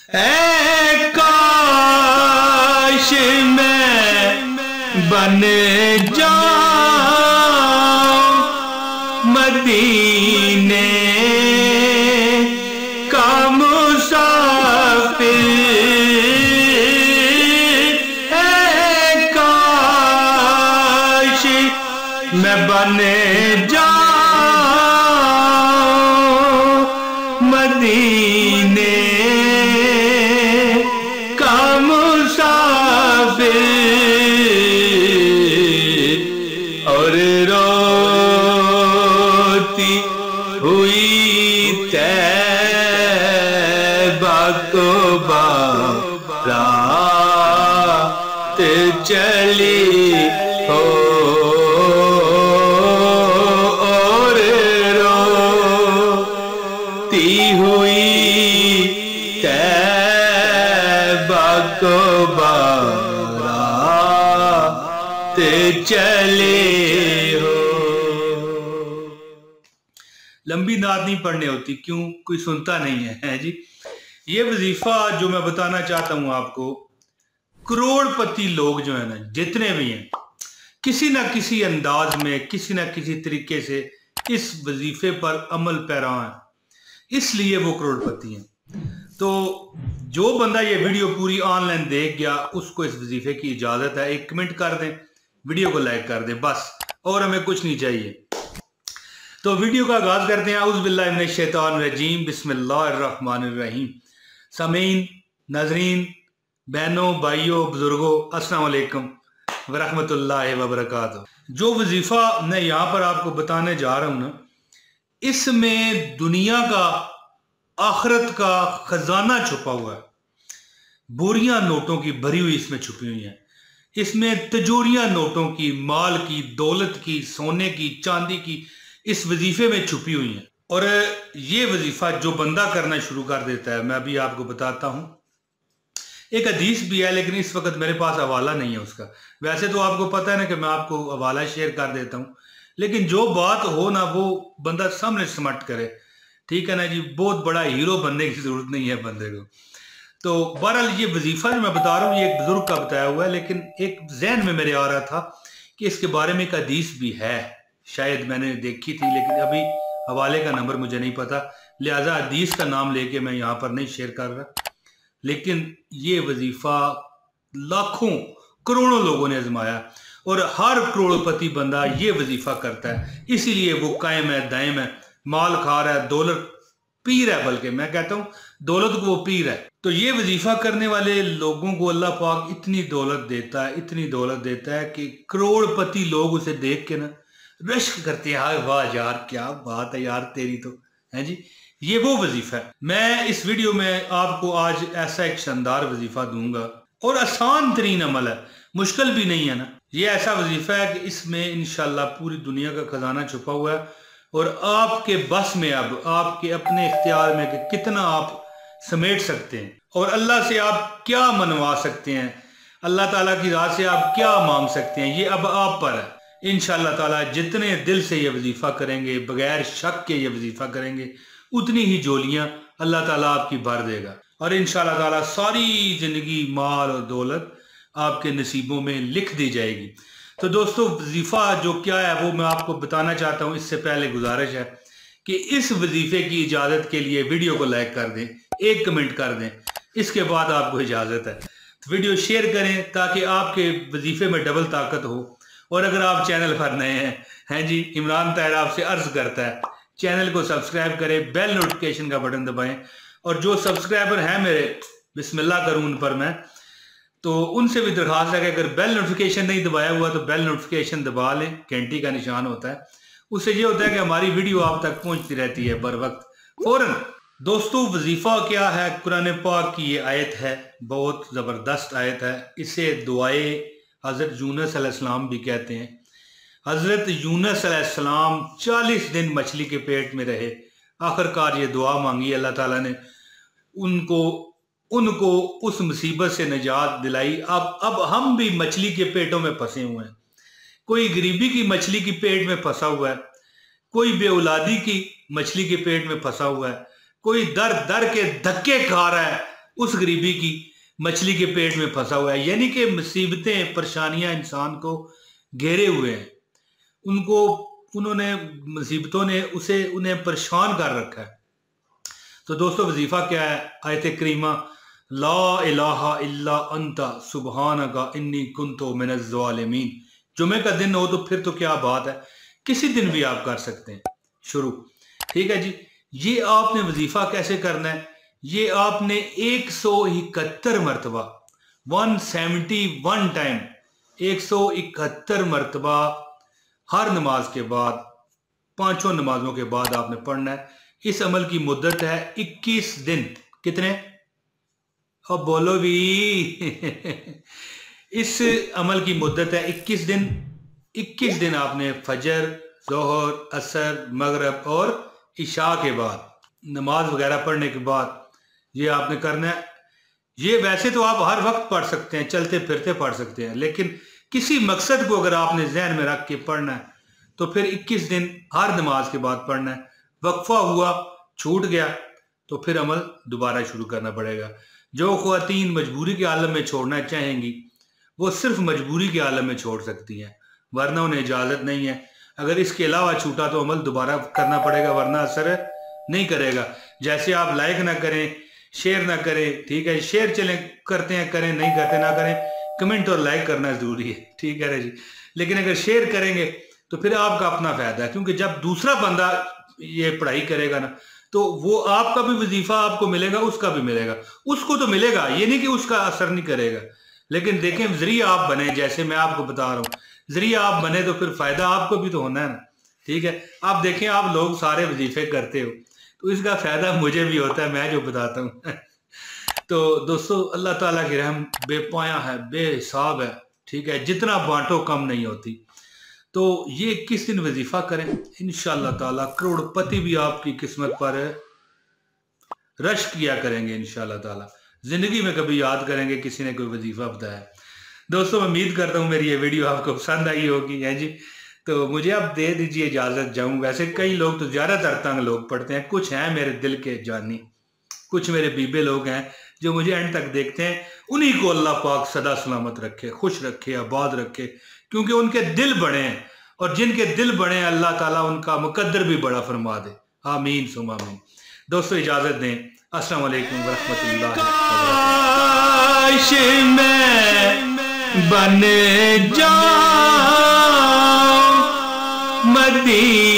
ऐ काश मैं बन जाऊं मदीने का मुसाफिर, ऐ काश मैं बन जाऊं मदीने का मुसाफिर, और रोती हुई तैबा को बारात चली हो, और रोती हुई तैबा को बारात चले हो। लंबी नात नहीं पढ़नी होती, क्यों? कोई सुनता नहीं है जी। ये वजीफा जो मैं बताना चाहता हूं आपको, करोड़पति लोग जो है ना, जितने भी हैं, किसी ना किसी अंदाज में, किसी ना किसी तरीके से इस वजीफे पर अमल पैरा है, इसलिए वो करोड़पति हैं। तो जो बंदा ये वीडियो पूरी ऑनलाइन देख गया, उसको इस वजीफे की इजाजत है। एक कमेंट कर दें, वीडियो को लाइक कर दें, बस, और हमें कुछ नहीं चाहिए। तो वीडियो का आगाज करते हैं। औज़ु बिल्लाहि मिनश शैतानिर रजीम, बिस्मिल्लाहिर रहमानिर रहीम। सामीन, नाज़रीन, बहनों, भाइयों, बुजुर्गों, अस्सलाम वालेकुम व रहमतुल्लाहि व बरकातुहू। जो वजीफा मैं यहाँ पर आपको बताने जा रहा हूँ ना, इसमें दुनिया का, आखिरत का खजाना छुपा हुआ है। बोरियां नोटों की भरी हुई इसमें छुपी हुई हैं। इसमें तिजोरियां नोटों की, माल की, दौलत की, सोने की, चांदी की इस वजीफे में छुपी हुई हैं। और ये वजीफा जो बंदा करना शुरू कर देता है, मैं अभी आपको बताता हूं। एक हदीस भी है, लेकिन इस वक्त मेरे पास हवाला नहीं है उसका। वैसे तो आपको पता है ना कि मैं आपको हवाला शेयर कर देता हूं, लेकिन जो बात हो ना, वो बंदा सामने समट करे, ठीक है ना जी। बहुत बड़ा हीरो बनने की जरूरत नहीं है बंदे को। तो बहरहाल ये वजीफा जो मैं बता रहा हूँ, ये एक बुजुर्ग का बताया हुआ है, लेकिन एक जहन में मेरे आ रहा था कि इसके बारे में एक हदीस भी है, शायद मैंने देखी थी, लेकिन अभी हवाले का नंबर मुझे नहीं पता, लिहाजा हदीस का नाम लेके मैं यहाँ पर नहीं शेयर कर रहा। लेकिन ये वजीफा लाखों करोड़ों लोगों ने आजमाया, और हर करोड़पति बंदा ये वजीफा करता है, इसीलिए वो कायम है, दायम है, माल खा रहा है, दौलत पी रहा है, बल्कि मैं कहता हूँ दौलत को वो पी रहा है। तो ये वजीफा करने वाले लोगों को अल्लाह पाक इतनी दौलत देता है, इतनी दौलत देता है कि करोड़पति लोग उसे देख के ना रश्क करते हैं, वाह यार, क्या बात है यार तेरी तो, है जी। ये वो वजीफा है। मैं इस वीडियो में आपको आज ऐसा एक शानदार वजीफा दूंगा, और आसान तरीन अमल है, मुश्किल भी नहीं है ना। ये ऐसा वजीफा है कि इसमें इंशाल्लाह पूरी दुनिया का खजाना छुपा हुआ है, और आपके बस में, अब आपके अपने इख्तियार में कि कितना आप समेट सकते हैं, और अल्लाह से आप क्या मनवा सकते हैं, अल्लाह ताला की राह से आप क्या मांग सकते हैं, ये अब आप पर है। इंशाअल्लाह ताला जितने दिल से ये वजीफा करेंगे, बगैर शक के ये वजीफा करेंगे, उतनी ही झोलियां अल्लाह ताला आपकी भर देगा, और इंशाअल्लाह ताला सारी जिंदगी माल और दौलत आपके नसीबों में लिख दी जाएगी। तो दोस्तों, वजीफा जो क्या है वो मैं आपको बताना चाहता हूँ। इससे पहले गुजारिश है कि इस वजीफे की इजाजत के लिए वीडियो को लाइक कर दें, एक कमेंट कर दें, इसके बाद आपको इजाजत है। तो वीडियो शेयर करें ताकि आपके वजीफे में डबल ताकत हो। और अगर आप चैनल पर नए हैं जी, इमरान ताहिर आपसे अर्ज करता है, चैनल को सब्सक्राइब करें, बेल नोटिफिकेशन का बटन दबाएं, और जो सब्सक्राइबर हैं मेरे, बिस्मिल्लाह करूं उन पर मैं, तो उनसे भी दरखास्त है कि अगर बेल नोटिफिकेशन नहीं दबाया हुआ तो बेल नोटिफिकेशन दबा लें, घंटी का निशान होता है, उससे ये होता है कि हमारी वीडियो आप तक पहुंचती रहती है बर वक्त, फौरन। दोस्तों, वजीफा क्या है? कुरान पाक की ये आयत है, बहुत ज़बरदस्त आयत है। इसे दुआए हज़रत यूनुस अलैहिस्सलाम भी कहते हैं। हज़रत यूनुस अलैहिस्सलाम 40 दिन मछली के पेट में रहे, आखिरकार ये दुआ मांगी, अल्लाह ताला ने उनको उस मुसीबत से निजात दिलाई। अब हम भी मछली के पेटों में फंसे हुए हैं। कोई गरीबी की मछली की पेट में फंसा हुआ है, कोई बेऔलादी की मछली के पेट में फंसा हुआ है, कोई दर दर के धक्के खा रहा है उस गरीबी की मछली के पेट में फंसा हुआ है। यानी कि मुसीबतें परेशानियां इंसान को घेरे हुए हैं, उनको उन्होंने मुसीबतों ने उन्हें परेशान कर रखा है। तो दोस्तों वजीफा क्या है? आयत करीमा ला इलाहा इल्ला अंता सुबहानका इन्नी कुन्तु मिनज़ ज़ालिमीन। जुमे का दिन हो तो फिर तो क्या बात है, किसी दिन भी आप कर सकते हैं शुरू। ठीक है जी। ये आपने वजीफा कैसे करना है? ये आपने 171 मरतबा 171 टाइम 171 मरतबा हर नमाज के बाद, पांचों नमाजों के बाद आपने पढ़ना है। इस अमल की मुद्दत है 21 दिन। कितने? अब बोलो भी इस अमल की मुद्दत है 21 दिन। 21 दिन आपने फजर, जोहर, असर, मगरब और इशा के बाद, नमाज वगैरह पढ़ने के बाद ये आपने करना है। ये वैसे तो आप हर वक्त पढ़ सकते हैं, चलते फिरते पढ़ सकते हैं, लेकिन किसी मकसद को अगर आपने जहन में रख के पढ़ना है तो फिर 21 दिन हर नमाज के बाद पढ़ना है। वक्फा हुआ, छूट गया तो फिर अमल दोबारा शुरू करना पड़ेगा। जो ख्वातीन मजबूरी के आलम में छोड़ना चाहेंगी वो सिर्फ मजबूरी के आलम में छोड़ सकती हैं, वरना उन्हें इजाज़त नहीं है। अगर इसके अलावा छूटा तो अमल दोबारा करना पड़ेगा, वरना असर नहीं करेगा। जैसे आप लाइक ना करें, शेयर ना करें, ठीक है, शेयर चलें करते हैं करें, नहीं करते ना करें, कमेंट और लाइक करना ज़रूरी है, ठीक है जी। लेकिन अगर शेयर करेंगे तो फिर आपका अपना फ़ायदा है, क्योंकि जब दूसरा बंदा ये पढ़ाई करेगा ना तो वो आपका भी वजीफा आपको मिलेगा, उसका भी मिलेगा। उसको तो मिलेगा, ये नहीं कि उसका असर नहीं करेगा, लेकिन देखें जरिया आप बने, जैसे मैं आपको बता रहा हूँ, जरिया आप बने तो फिर फ़ायदा आपको भी तो होना है ना, ठीक है। आप देखें, आप लोग सारे वजीफे करते हो तो इसका फ़ायदा मुझे भी होता है, मैं जो बताता हूँ तो दोस्तों अल्लाह ताला की रहम बेपाया है, बेहिसाब है, ठीक है, जितना बांटो कम नहीं होती। तो ये 21 दिन वजीफा करें, इंशाअल्लाह ताला करोड़पति भी आपकी किस्मत पर रश किया करेंगे इंशाअल्लाह ताला। जिंदगी में कभी याद करेंगे किसी ने कोई वजीफा बताया। दोस्तों मैं उम्मीद करता हूँ मेरी ये वीडियो आपको पसंद आई होगी, है जी। तो मुझे आप दे दीजिए इजाज़त, जाऊँ। वैसे कई लोग तो ज़्यादातर तंग लोग पढ़ते हैं, कुछ हैं मेरे दिल के जानी, कुछ मेरे बीबे लोग हैं जो मुझे एंड तक देखते हैं। उन्हीं को अल्लाह पाक सदा सलामत रखे, खुश रखे, आबाद रखे, क्योंकि उनके दिल बड़े हैं, और जिनके दिल बड़े हैं अल्लाह ताला उनका मुकद्दर भी बड़ा फरमा दे। आमीन सुम आमीन। दोस्तों इजाज़त दें। अस्सलाम वालेकुम वरहमतुल्लाहि वबरकातुहू। बन जा मदीना